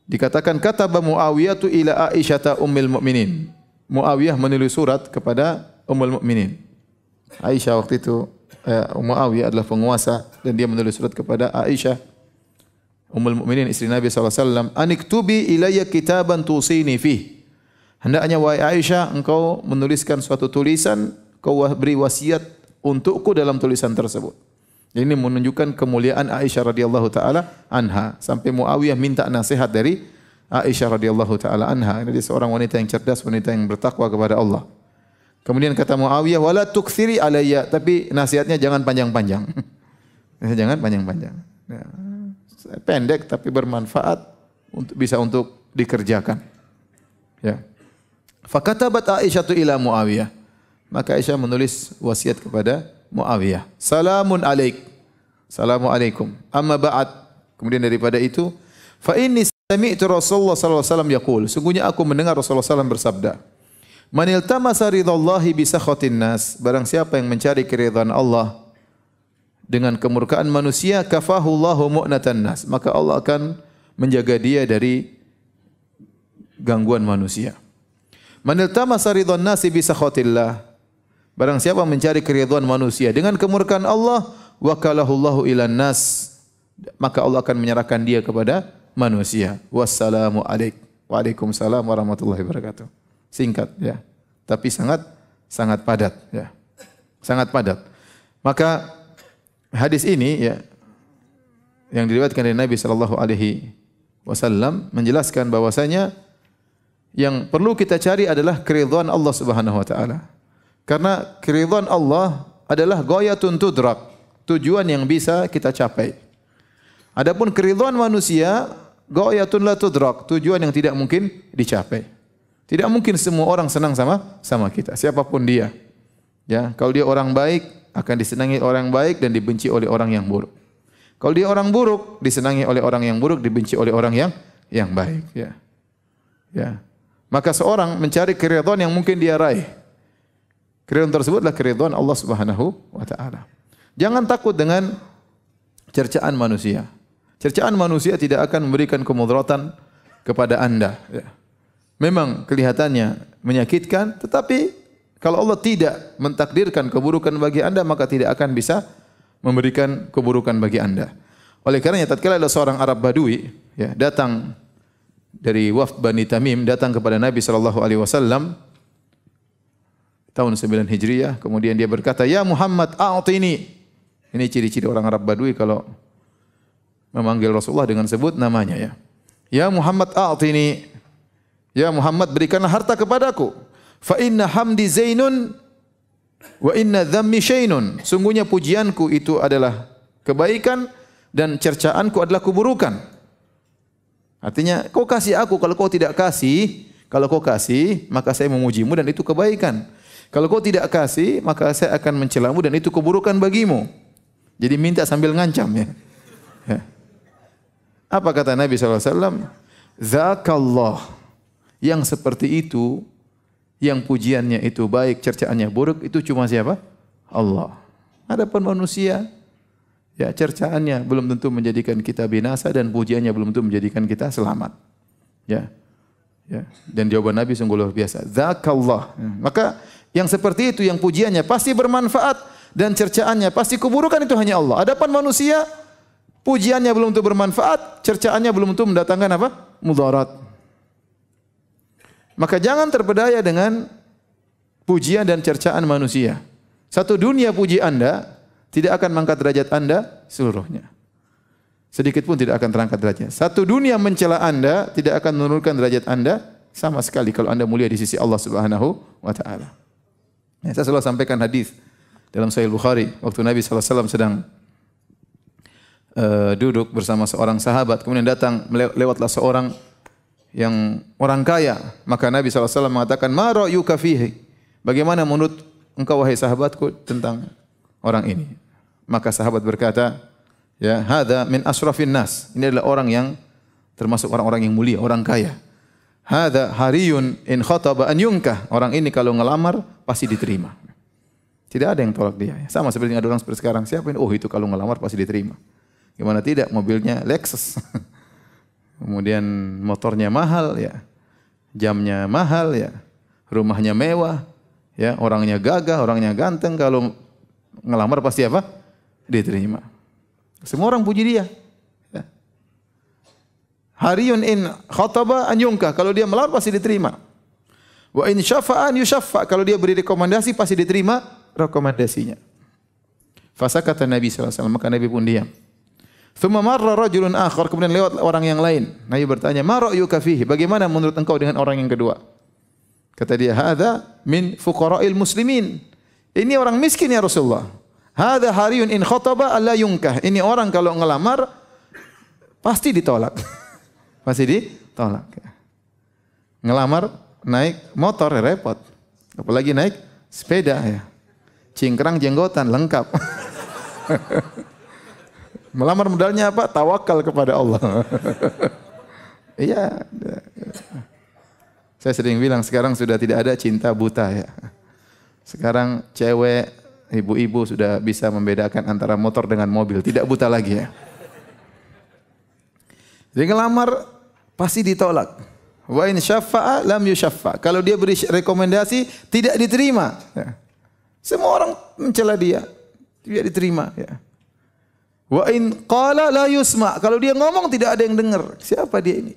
dikatakan kataba Muawiyah ila Aisyah ummul mukminin. Muawiyah menulis surat kepada Ummul Mukminin. Aisyah waktu itu Muawiyah adalah penguasa, dan dia menulis surat kepada Aisyah Ummul Mukminin, istri Nabi sallallahu alaihi wasallam, "Aniktubi ilayya kitaban tusini fih." Hendaknya wahai Aisyah, engkau menuliskan suatu tulisan, kau beri wasiat untukku dalam tulisan tersebut. Ini menunjukkan kemuliaan Aisyah radhiyallahu taala anha, sampai Muawiyah minta nasihat dari Aisyah radhiyallahu taala anha. Ini seorang wanita yang cerdas, wanita yang bertakwa kepada Allah. Kemudian kata Muawiyah, "Wala tukthiri alayya," tapi nasihatnya jangan panjang-panjang. Jangan panjang-panjang. Ya, pendek tapi bermanfaat, bisa untuk dikerjakan. Ya. Fakatabat Aisyah ila Muawiyah. Maka Aisyah menulis wasiat kepada Muawiyah. Salamun alaik. Assalamualaikum. Amma ba'd. Kemudian daripada itu, fa inni sami'tu Rasulullah sallallahu alaihi wasallam yaqul. Sungguhnya aku mendengar Rasulullah sallallahu alaihi wasallam bersabda, "Man iltamasa ridallahi bi sakhatin nas." Barang siapa yang mencari keridhaan Allah dengan kemurkaan manusia, kafahullahu mu'natan nas, maka Allah akan menjaga dia dari gangguan manusia. Man iltamasa ridhan nasi bi sakhatillah. Barang siapa mencari keridhaan manusia dengan kemurkaan Allah, wakalahullahu ilan nas, maka Allah akan menyerahkan dia kepada manusia. Wassalamu alaik. Waalaikumsalam warahmatullahi wabarakatuh. Singkat ya, tapi sangat padat ya. Sangat padat. Maka hadis ini ya yang diriwayatkan dari Nabi sallallahu alaihi wasallam menjelaskan bahwasanya yang perlu kita cari adalah keridhaan Allah Subhanahu wa taala. Karena keridhaan Allah adalah ghayatun tudrak tujuan yang bisa kita capai. Adapun keridhaan manusia, ghayatun la tudrak, tujuan yang tidak mungkin dicapai. Tidak mungkin semua orang senang sama kita, siapapun dia. Ya, kalau dia orang baik akan disenangi orang baik dan dibenci oleh orang yang buruk. Kalau dia orang buruk, disenangi oleh orang yang buruk, dibenci oleh orang yang baik, ya. Ya. Maka seorang mencari keridhaan yang mungkin dia raih. Keridhaan tersebutlah keridhaan Allah Subhanahu wa taala. Jangan takut dengan cercaan manusia. Cercaan manusia tidak akan memberikan kemudaratan kepada Anda, ya. Memang kelihatannya menyakitkan, tetapi kalau Allah tidak mentakdirkan keburukan bagi Anda, maka tidak akan bisa memberikan keburukan bagi Anda. Oleh karenanya tatkala ada seorang Arab Badui, ya, datang dari wafd Bani Tamim, datang kepada Nabi sallallahu alaihi wasallam tahun 9 Hijriah, kemudian dia berkata, "Ya Muhammad, a'tini." Ini ciri-ciri orang Arab Badui kalau memanggil Rasulullah dengan sebut namanya, ya. "Ya Muhammad, a'tini." Ya Muhammad, berikanlah harta kepadaku. Fa inna hamdi zainun wa inna dhammi syainun. Sungguhnya pujianku itu adalah kebaikan dan cercaanku adalah keburukan. Artinya, kau kasih aku, kalau kau tidak kasih, kalau kau kasih, maka saya memujimu dan itu kebaikan. Kalau kau tidak kasih, maka saya akan mencelamu dan itu keburukan bagimu. Jadi minta sambil ngancam, ya. Ya. Apa kata Nabi SAW? Zakallah. Yang seperti itu, yang pujiannya itu baik, cercaannya buruk, itu cuma siapa? Allah. Adapun manusia, ya cercaannya belum tentu menjadikan kita binasa dan pujiannya belum tentu menjadikan kita selamat. Ya. Ya. Dan jawaban Nabi sungguh luar biasa. Zakallah. Maka yang seperti itu, yang pujiannya pasti bermanfaat dan cercaannya pasti keburukan, itu hanya Allah. Adapun manusia, pujiannya belum tentu bermanfaat, cercaannya belum tentu mendatangkan apa? Mudarat. Maka jangan terpedaya dengan pujian dan cercaan manusia. Satu dunia puji Anda tidak akan mengangkat derajat Anda seluruhnya. Sedikit pun tidak akan terangkat derajat. Satu dunia mencela Anda tidak akan menurunkan derajat Anda sama sekali kalau Anda mulia di sisi Allah Subhanahu wa taala. Ya, saya selalu sampaikan hadis dalam Sahih Bukhari waktu Nabi sallallahu alaihi wasallam sedang duduk bersama seorang sahabat, kemudian datang lewatlah seorang yang orang kaya, maka Nabi SAW mengatakan, "Ma ra'yuka fihi?" Bagaimana menurut engkau wahai sahabatku tentang orang ini? Maka sahabat berkata, ya, hadza min asrafin nas. Ini adalah orang yang termasuk orang-orang yang mulia, orang kaya. Hadza hariyun in khataba an yunkah. Orang ini kalau ngelamar pasti diterima. Tidak ada yang tolak dia. Sama seperti ada orang seperti sekarang, siapa ini? Oh, itu kalau ngelamar pasti diterima. Gimana tidak? Mobilnya Lexus. Kemudian motornya mahal, ya, jamnya mahal, ya, rumahnya mewah, ya, orangnya gagah, orangnya ganteng. Kalau ngelamar pasti apa? Diterima. Semua orang puji dia. Ya. Hariyun in khataba an yunkah. Kalau dia melamar pasti diterima. Wa in syafa'an yusyaffa. Kalau dia beri rekomendasi pasti diterima rekomendasinya. Fasakata Nabi sallallahu alaihi wasallam, maka Nabi pun diam. Tsumma marra rajulun akhar, kemudian lewat orang yang lain. Nabi bertanya, "Ma ra'yuka fihi?" Bagaimana menurut engkau dengan orang yang kedua? Kata dia, "Hadza min fuqara'il muslimin." Ini orang miskin ya Rasulullah. "Hadza hariyun in khataba alla yunkah." Ini orang kalau ngelamar pasti ditolak. Pasti ditolak. Ngelamar naik motor repot. Apalagi naik sepeda, ya. Cingkrang jenggotan lengkap. Melamar modalnya apa? Tawakal kepada Allah. Iya. Saya sering bilang sekarang sudah tidak ada cinta buta, ya. Sekarang cewek, ibu-ibu sudah bisa membedakan antara motor dengan mobil, tidak buta lagi, ya. Jadi ngelamar pasti ditolak. Wa in syaffa'a lam yusyaffa. Kalau dia beri rekomendasi tidak diterima, ya. Semua orang mencela dia, tidak diterima, ya. Wa in qala la yusma. Kalau dia ngomong tidak ada yang dengar. Siapa dia ini?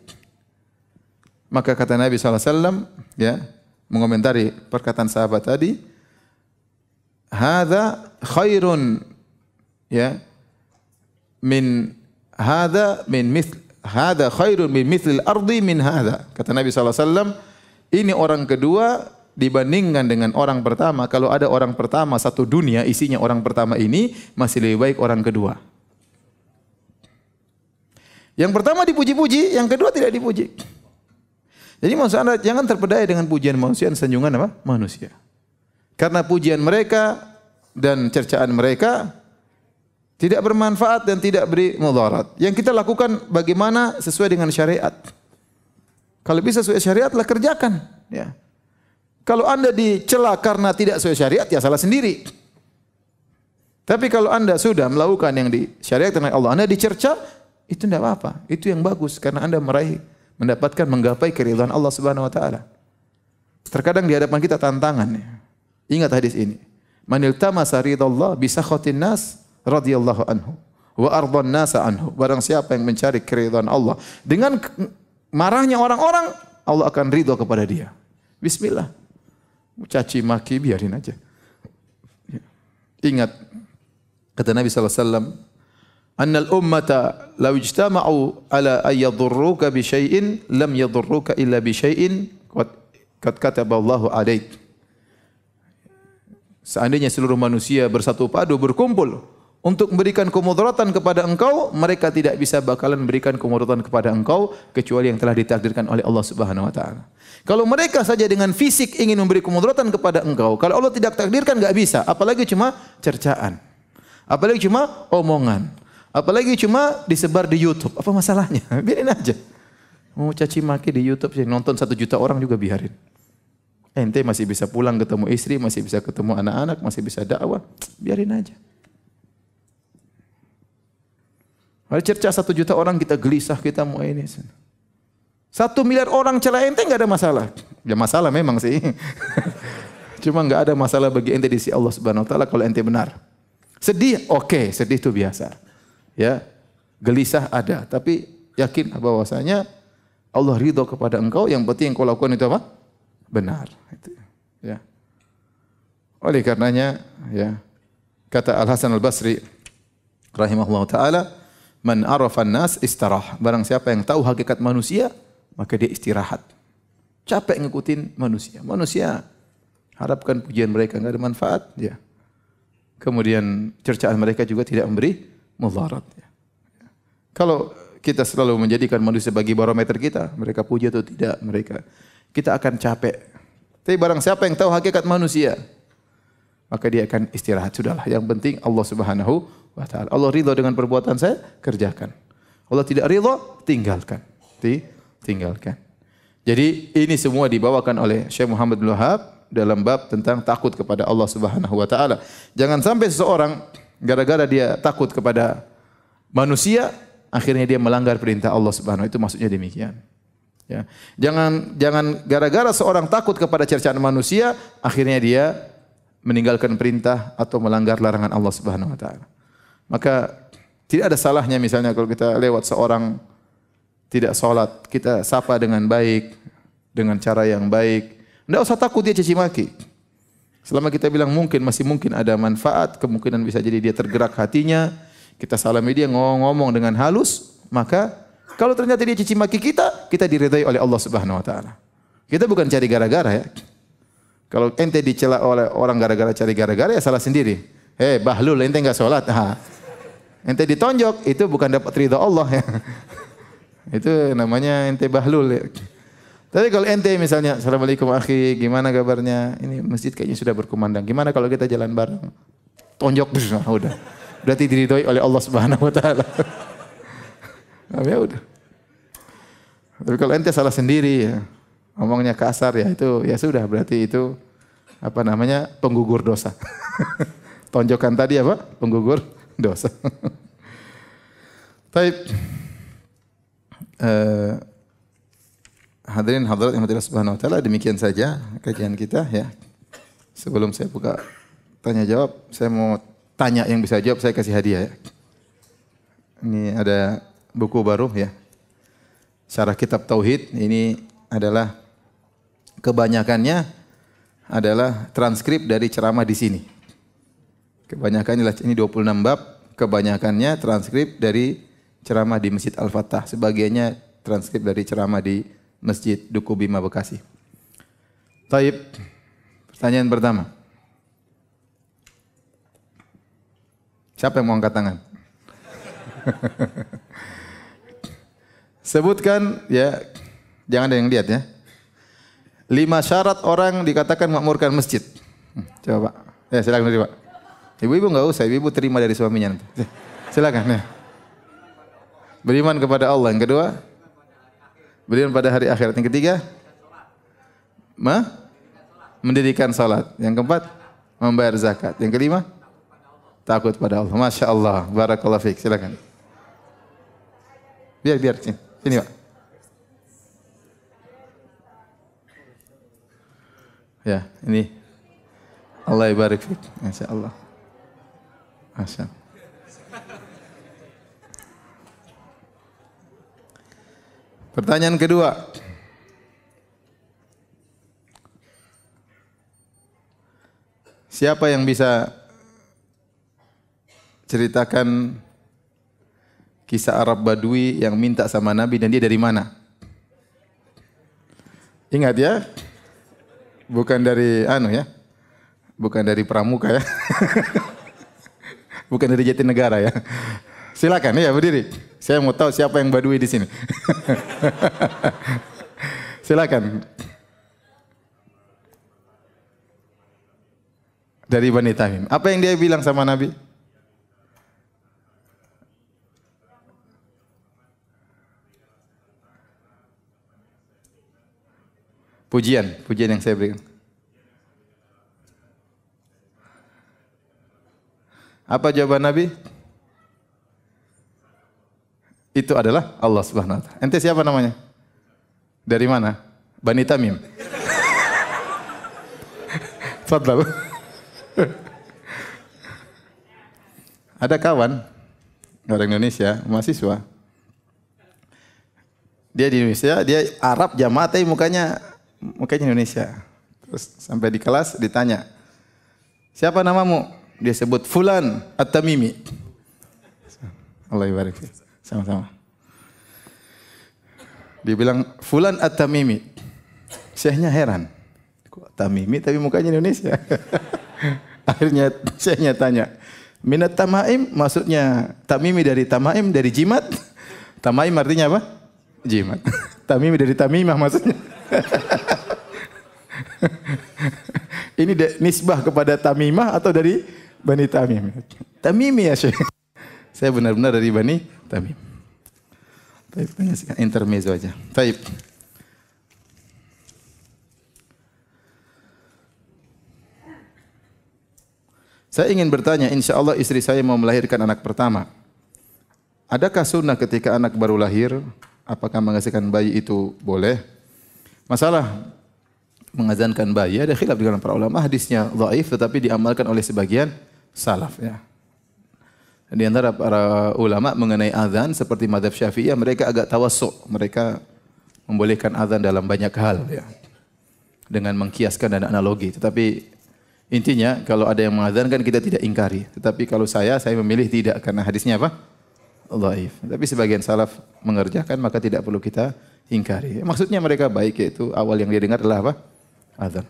Maka kata Nabi SAW, ya, mengomentari perkataan sahabat tadi, hadza khairun, ya, min hadza min mithl hadza khairun min mithlil ardi min hadza. Kata Nabi SAW, ini orang kedua dibandingkan dengan orang pertama, kalau ada orang pertama satu dunia isinya orang pertama ini masih lebih baik orang kedua. Yang pertama dipuji-puji, yang kedua tidak dipuji. Jadi maksud Anda jangan terpedaya dengan pujian manusia dan sanjungan apa? Manusia. Karena pujian mereka dan cercaan mereka tidak bermanfaat dan tidak beri mudarat. Yang kita lakukan bagaimana sesuai dengan syariat. Kalau bisa sesuai syariat lah kerjakan. Ya. Kalau Anda dicela karena tidak sesuai syariat ya salah sendiri. Tapi kalau Anda sudah melakukan yang disyariatkan oleh Allah, Anda dicerca, itu tidak apa-apa. Itu yang bagus karena Anda mendapatkan menggapai keridhaan Allah Subhanahu wa taala. Terkadang di hadapan kita tantangan. Ingat hadis ini. Manil tamasa ridallah bi sakhatin nas radhiyallahu anhu wa ardhan nasa anhu. Barang siapa yang mencari keridhaan Allah dengan marahnya orang-orang, Allah akan ridha kepada dia. Bismillah. Caci maki biarin aja. Ingat kata Nabi sallallahu alaihi wasallam, "Annal ummata law ijtama'u ala ay yadurruka bi syai'in lam yadurruka illa bi syai'in qad kataballahu 'alaik." Seandainya seluruh manusia bersatu padu berkumpul untuk memberikan kemudaratan kepada engkau, mereka tidak bisa bakalan memberikan kemudaratan kepada engkau kecuali yang telah ditakdirkan oleh Allah Subhanahu wa taala. Kalau mereka saja dengan fisik ingin memberi kemudaratan kepada engkau, kalau Allah tidak takdirkan enggak bisa, apalagi cuma cercaan. Apalagi cuma omongan. Apalagi cuma disebar di YouTube. Apa masalahnya? Biarin aja. Mau caci maki di YouTube, nonton 1 juta orang juga biarin. Ente masih bisa pulang ketemu istri, masih bisa ketemu anak-anak, masih bisa dakwah. Biarin aja. Ada cerca 1 juta orang kita gelisah, kita mau ini. 1 miliar orang celah ente enggak ada masalah. Ya masalah memang sih. Cuma enggak ada masalah bagi ente di sisi Allah Subhanahu wa taala kalau ente benar. Sedih, oke, sedih itu biasa. Ya. Gelisah ada, tapi yakin bahwasanya Allah ridho kepada engkau, yang penting yang kau lakukan itu apa? Benar. Itu, ya. Oleh karenanya, ya, kata Al Hasan Al Basri rahimahullah taala, man arafan nas istarah. Barang siapa yang tahu hakikat manusia, maka dia istirahat. Capek ngikutin manusia. Manusia harapkan pujian mereka enggak ada manfaat, ya. Kemudian cercaan mereka juga tidak memberi mudarat, ya. Kalau kita selalu menjadikan manusia sebagai barometer kita, mereka puji atau tidak mereka, kita akan capek. Tapi barang siapa yang tahu hakikat manusia, maka dia akan istirahat. Sudahlah, yang penting Allah Subhanahu wa taala. Allah ridha dengan perbuatan saya, kerjakan. Allah tidak ridha, tinggalkan. Tinggalkan. Jadi ini semua dibawakan oleh Syekh Muhammad bin Wahab dalam bab tentang takut kepada Allah Subhanahu wa taala. Jangan sampai seseorang gara-gara dia takut kepada manusia, akhirnya dia melanggar perintah Allah Subhanahu wa taala. Itu maksudnya demikian. Ya. Jangan gara-gara seorang takut kepada cercaan manusia, akhirnya dia meninggalkan perintah atau melanggar larangan Allah Subhanahu wa taala. Maka tidak ada salahnya misalnya kalau kita lewat seorang tidak salat, kita sapa dengan baik, dengan cara yang baik. Tidak usah takut dia caci maki. Selama kita bilang masih mungkin ada manfaat, kemungkinan bisa jadi dia tergerak hatinya, kita salami dia ngomong dengan halus, maka kalau ternyata dia caci maki kita diridai oleh Allah Subhanahu wa taala. Kita bukan cari gara-gara, ya. Kalau ente dicela oleh orang gara-gara cari gara-gara, ya salah sendiri. Bahlul, ente enggak salat. Ente ditonjok, itu bukan dapat ridha Allah, ya. Itu namanya ente bahlul, ya. Tapi kalau ente misalnya, Assalamualaikum akhi, gimana kabarnya? Ini masjid kayaknya sudah berkumandang. Gimana kalau kita jalan bareng? Tonjok, udah. Berarti diridhoi oleh Allah Subhanahu wa taala. Ya udah. Tapi kalau ente salah sendiri, ya, ngomongnya kasar, ya itu ya sudah, berarti itu apa namanya? Penggugur dosa. Tonjokan tadi apa? Penggugur dosa. Baik. Hadirin hadirat yang Allah Subhanahu wa taala, demikian saja kajian kita, ya. Sebelum saya buka tanya jawab, saya mau tanya, yang bisa jawab saya kasih hadiah, ya. Ini ada buku baru, ya. Syarah Kitab Tauhid. Ini adalah kebanyakannya adalah transkrip dari ceramah di sini. Kebanyakannya ini 26 bab, kebanyakannya transkrip dari ceramah di Masjid Al-Fatah, sebagiannya transkrip dari ceramah di Masjid Duku Bima Bekasi. Taib, Pertanyaan pertama. Siapa yang mau angkat tangan? Sebutkan ya, jangan ada yang lihat ya. 5 syarat orang dikatakan makmurkan masjid. Coba Pak. Ya silakan Pak. Ibu-ibu enggak usah, ibu terima dari suaminya nanti. Silakan ya. Beriman kepada Allah. Yang kedua, beriman pada hari akhirat. Yang ketiga, mendirikan salat. Yang keempat, membayar zakat. Yang kelima, takut pada Allah. Masya Allah. Barakallahu fiik. Silakan. Biar. Sini Pak. Ya, ini. Allah ibarik fiik. Masya Allah. Masya Allah. Pertanyaan kedua. Siapa yang bisa ceritakan kisah Arab Badui yang minta sama Nabi dan dia dari mana? Ingat ya, bukan dari ya, bukan dari Pramuka ya, bukan dari Jatinegara ya. Silakan ya berdiri. Saya mau tahu siapa yang Badui di sini. Silakan. Dari Bani Tamim. Apa yang dia bilang sama Nabi? Pujian yang saya berikan. Apa jawaban Nabi? Itu adalah Allah Subhanahu wa taala. Ente siapa namanya? Dari mana? Bani Tamim. Fadhal. Ada kawan orang Indonesia, mahasiswa. Dia di Indonesia, dia Arab jamaah tapi mukanya Indonesia. Terus sampai di kelas ditanya, "Siapa namamu?" Dia sebut Fulan At-Tamimi. Allah ibarik. Sama-sama. Dia bilang Fulan At-Tamimi. Syekhnya heran. Kok Tamimi tapi mukanya Indonesia? Akhirnya syekhnya tanya, "Minat Tamaim?" Maksudnya Tamimi dari Tamaim, dari jimat. Tamaim artinya apa? Jimat. Tamimi dari Tamimah maksudnya. Ini nisbah kepada Tamimah atau dari Bani Tamim? Tamimi ya Syekh. Saya benar-benar dari Bani Tamim. Baik, tanya intermezzo aja. Baik. Saya ingin bertanya, insya Allah istri saya mau melahirkan anak pertama. Adakah sunnah ketika anak baru lahir? Apakah mengazankan bayi itu boleh? Masalah mengazankan bayi ada khilaf di kalangan para ulama. Hadisnya dhaif tetapi diamalkan oleh sebagian salaf ya. Di antara para ulama mengenai azan seperti mazhab Syafi'iyah mereka agak tawassu'. Mereka membolehkan azan dalam banyak hal ya. Dengan mengkiaskan dan analogi. Tetapi intinya kalau ada yang mengazankan kita tidak ingkari. Tetapi kalau saya memilih tidak karena hadisnya apa? Dhaif. Tapi sebagian salaf mengerjakan maka tidak perlu kita ingkari. Maksudnya mereka baik yaitu awal yang dia dengar adalah apa? Azan.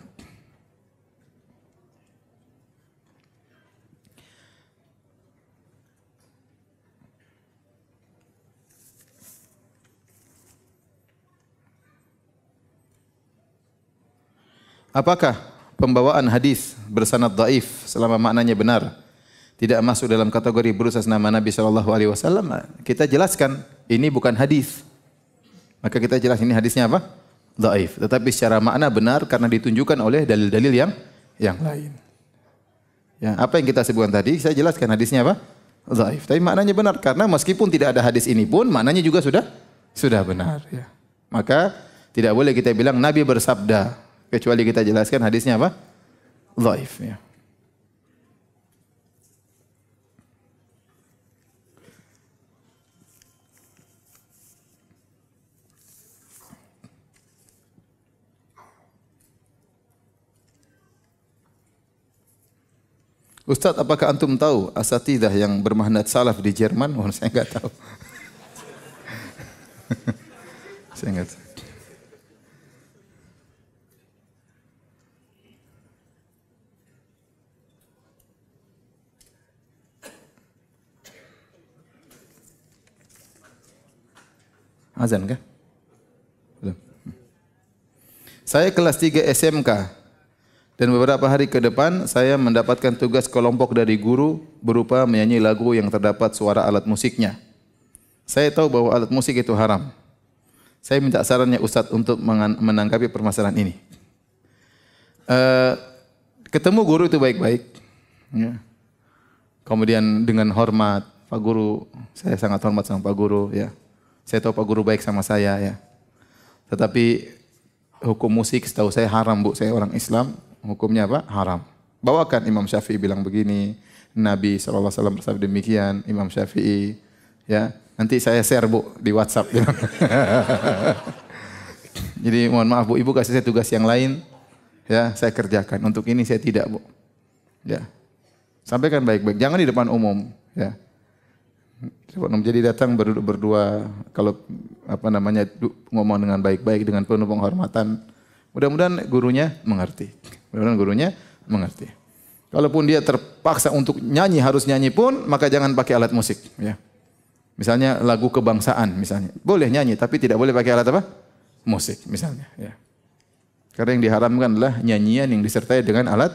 Apakah pembawaan hadis bersanad dhaif selama maknanya benar tidak masuk dalam kategori berusaha nama Nabi sallallahu alaihi wasallam? Kita jelaskan ini bukan hadis. Maka kita jelas ini hadisnya apa? Dhaif. Tetapi secara makna benar karena ditunjukkan oleh dalil-dalil yang lain. Ya, apa yang kita sebutkan tadi saya jelaskan hadisnya apa? Dhaif. Tapi maknanya benar karena meskipun tidak ada hadis ini pun maknanya juga sudah benar ya. Maka tidak boleh kita bilang Nabi bersabda kecuali kita jelaskan hadisnya apa? Dhaif ya. Ustaz, apakah antum tahu asatidzah yang bermahnat salaf di Jerman? Oh, saya enggak tahu. Saya enggak tahu. Azan kah? Belum. Saya kelas 3 SMK dan beberapa hari ke depan saya mendapatkan tugas kelompok dari guru berupa menyanyi lagu yang terdapat suara alat musiknya. Saya tahu bahwa alat musik itu haram. Saya minta sarannya Ustadz untuk menanggapi permasalahan ini. Ketemu guru itu baik-baik. Ya. Kemudian dengan hormat, Pak Guru, saya sangat hormat sama Pak Guru. Ya. Saya tahu Pak Guru baik sama saya. Ya. Tetapi hukum musik setahu saya haram, Bu. Saya orang Islam, hukumnya apa? Haram. Bawakan Imam Syafi'i bilang begini, Nabi SAW bersabda demikian, Imam Syafi'i. Ya. Nanti saya share, Bu, di WhatsApp. Jadi mohon maaf, Bu, Ibu kasih saya tugas yang lain. Ya, saya kerjakan. Untuk ini saya tidak, Bu. Ya. Sampaikan baik-baik. Jangan di depan umum, ya. Jadi datang berdua kalau ngomong dengan baik-baik dengan penuh penghormatan. Mudah-mudahan gurunya mengerti. Kalaupun dia terpaksa untuk nyanyi harus nyanyi pun, maka jangan pakai alat musik, ya. Misalnya lagu kebangsaan misalnya. Boleh nyanyi tapi tidak boleh pakai alat apa? Musik misalnya, ya. Karena yang diharamkan adalah nyanyian yang disertai dengan alat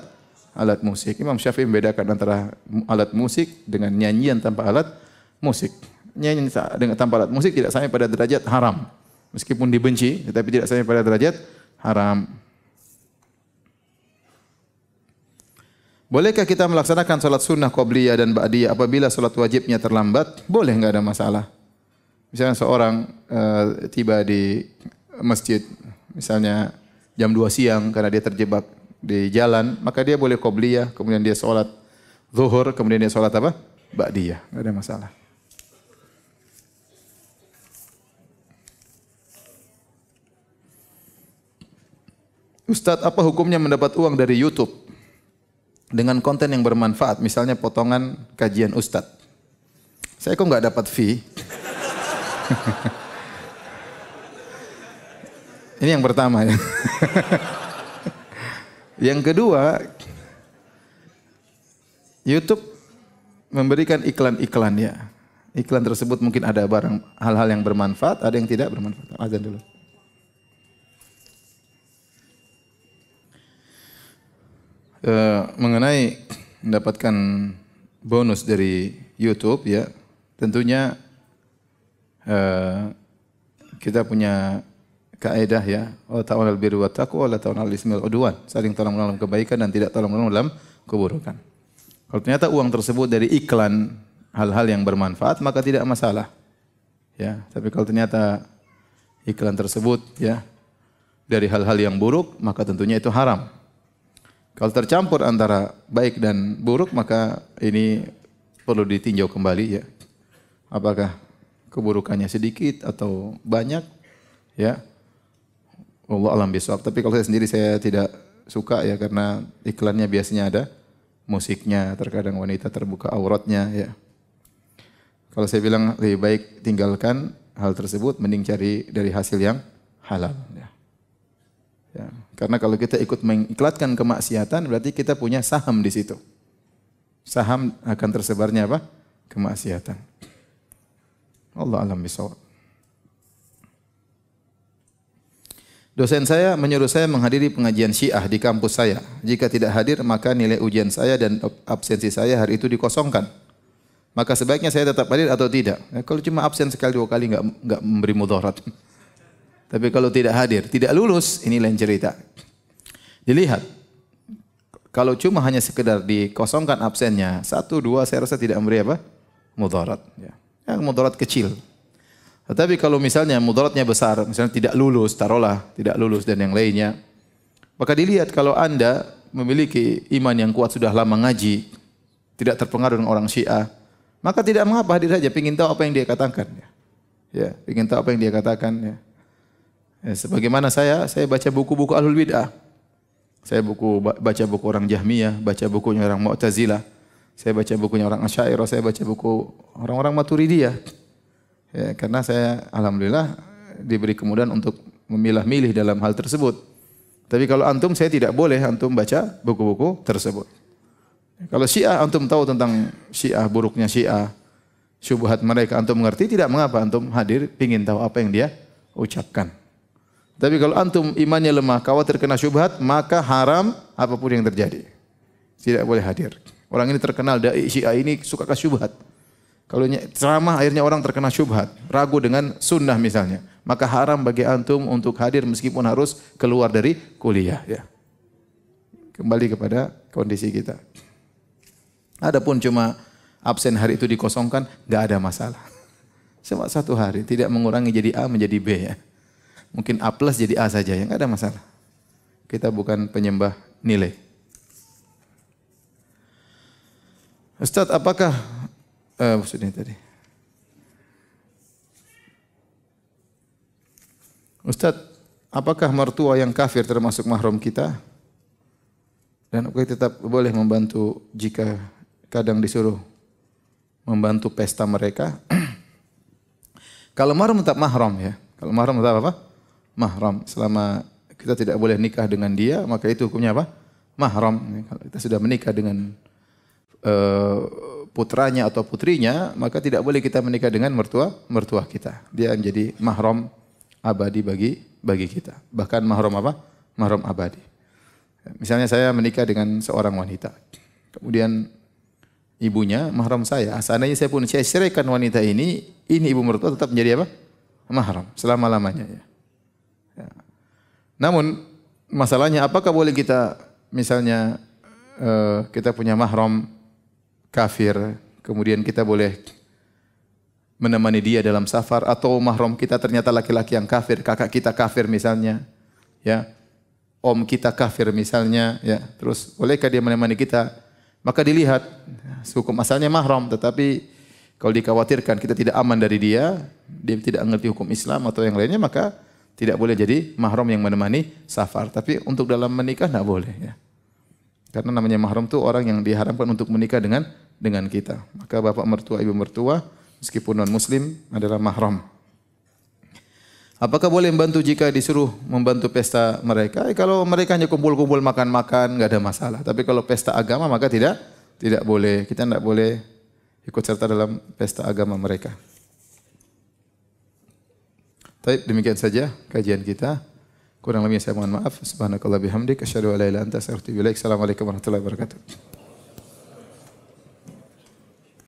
musik. Imam Syafi'i membedakan antara alat musik dengan nyanyian tanpa alat musik. Nyanyian dengan tanpa alat musik tidak sampai pada derajat haram. Meskipun dibenci tetapi tidak sampai pada derajat haram. Bolehkah kita melaksanakan salat sunnah qabliyah dan ba'diyah apabila salat wajibnya terlambat? Boleh, enggak ada masalah. Misalnya seorang tiba di masjid misalnya jam 2 siang karena dia terjebak di jalan, maka dia boleh qabliyah, kemudian dia salat zuhur, kemudian dia salat apa? Ba'diyah, enggak ada masalah. Ustadz, apa hukumnya mendapat uang dari YouTube dengan konten yang bermanfaat, misalnya potongan kajian Ustadz? Saya kok nggak dapat fee? Ini yang pertama ya. Yang kedua, YouTube memberikan iklan-iklan ya. Iklan tersebut mungkin ada barang hal-hal yang bermanfaat, ada yang tidak bermanfaat. Azan dulu. Mengenai mendapatkan bonus dari YouTube ya, tentunya kita punya kaidah ya, wa ta'awunal birri wat taqwa wa la ta'awunal ismi wal udwan, saling tolong menolong kebaikan dan tidak tolong menolong dalam keburukan. Kalau ternyata uang tersebut dari iklan hal-hal yang bermanfaat maka tidak masalah. Ya, tapi kalau ternyata iklan tersebut ya dari hal-hal yang buruk maka tentunya itu haram. Kalau tercampur antara baik dan buruk maka ini perlu ditinjau kembali ya. Apakah keburukannya sedikit atau banyak ya. Allah alam bisawab. Tapi kalau saya sendiri saya tidak suka ya karena iklannya biasanya ada musiknya, terkadang wanita terbuka auratnya ya. Kalau saya bilang lebih baik tinggalkan hal tersebut mending cari dari hasil yang halal ya. Ya, karena kalau kita ikut mengiklatkan kemaksiatan berarti kita punya saham di situ. Saham akan tersebarnya apa? Kemaksiatan. Allah alam bisawab. Dosen saya menyuruh saya menghadiri pengajian Syiah di kampus saya. Jika tidak hadir maka nilai ujian saya dan absensi saya hari itu dikosongkan. Maka sebaiknya saya tetap hadir atau tidak? Ya, kalau cuma absen sekali dua kali enggak memberi mudarat. Tapi kalau tidak hadir, tidak lulus, ini lain cerita. Dilihat, kalau cuma hanya sekedar dikosongkan absennya, 1, 2 saya rasa tidak memberi apa? Mudarat. Ya. Yang mudarat kecil. Tetapi kalau misalnya mudaratnya besar, misalnya tidak lulus, taruhlah tidak lulus dan yang lainnya, maka dilihat kalau Anda memiliki iman yang kuat sudah lama ngaji, tidak terpengaruh dengan orang Syiah, maka tidak mengapa hadir saja, ingin tahu apa yang dia katakan. Ya, ingin tahu apa yang dia katakan. Ya. Ya, sebagaimana saya baca buku-buku Ahlul Bid'ah. Saya baca buku orang Jahmiyah, baca bukunya orang Mu'tazilah. Saya baca bukunya orang Asy'ariyah, saya baca buku orang-orang Maturidiyah. Ya, karena saya alhamdulillah diberi kemudahan untuk memilah-milih dalam hal tersebut. Tapi kalau antum saya tidak boleh antum baca buku-buku tersebut. Kalau Syiah antum tahu tentang Syiah, buruknya Syiah. syubhat mereka antum mengerti, tidak mengapa antum hadir pingin tahu apa yang dia ucapkan. Tapi kalau antum imannya lemah, khawatir kena syubhat, maka haram apapun yang terjadi. Tidak boleh hadir. Orang ini terkenal dai Syiah ini suka kasih syubhat. Kalau ceramah akhirnya orang terkena syubhat, ragu dengan sunnah misalnya, maka haram bagi antum untuk hadir meskipun harus keluar dari kuliah ya. Kembali kepada kondisi kita. Adapun cuma absen hari itu dikosongkan, enggak ada masalah. Cuma satu hari, tidak mengurangi jadi A menjadi B ya. Mungkin A plus jadi A saja, ya enggak ada masalah. Kita bukan penyembah nilai. Ustaz, apakah maksudnya tadi? Ustaz, apakah mertua yang kafir termasuk mahram kita? Dan apakah tetap boleh membantu jika kadang disuruh membantu pesta mereka? Kalau mahram tetap mahram ya. Kalau mahram tetap apa? Mahram. Selama kita tidak boleh nikah dengan dia, maka itu hukumnya apa? Mahram. Kalau kita sudah menikah dengan putranya atau putrinya, maka tidak boleh kita menikah dengan mertua kita. Dia menjadi mahram abadi bagi kita. Bahkan mahram apa? Mahram abadi. Misalnya saya menikah dengan seorang wanita. Kemudian ibunya mahram saya. Seandainya saya pun saya ceraikan wanita ini ibu mertua tetap menjadi apa? Mahram selama-lamanya ya. Namun masalahnya apakah boleh kita misalnya kita punya mahram kafir, kemudian kita boleh menemani dia dalam safar, atau mahram kita ternyata laki-laki yang kafir, kakak kita kafir misalnya, ya, om kita kafir misalnya, ya, terus bolehkah dia menemani kita? Maka dilihat hukum asalnya mahram, tetapi kalau dikhawatirkan kita tidak aman dari dia tidak mengerti hukum Islam atau yang lainnya, maka tidak boleh jadi mahram yang menemani safar. Tapi untuk dalam menikah tidak boleh, ya. Karena namanya mahram itu orang yang diharamkan untuk menikah dengan kita. Maka bapak mertua, ibu mertua, meskipun non muslim adalah mahram. Apakah boleh membantu jika disuruh membantu pesta mereka? Kalau mereka hanya kumpul-kumpul makan-makan, enggak ada masalah. Tapi kalau pesta agama maka tidak boleh. Kita tidak boleh ikut serta dalam pesta agama mereka. Baik, demikian saja kajian kita. Kurang lebihnya saya mohon maaf. Subhanakallah bihamdik asyhadu an la ilaha illa anta astaghfiruka wa atubu ilaik. Assalamualaikum warahmatullahi wabarakatuh.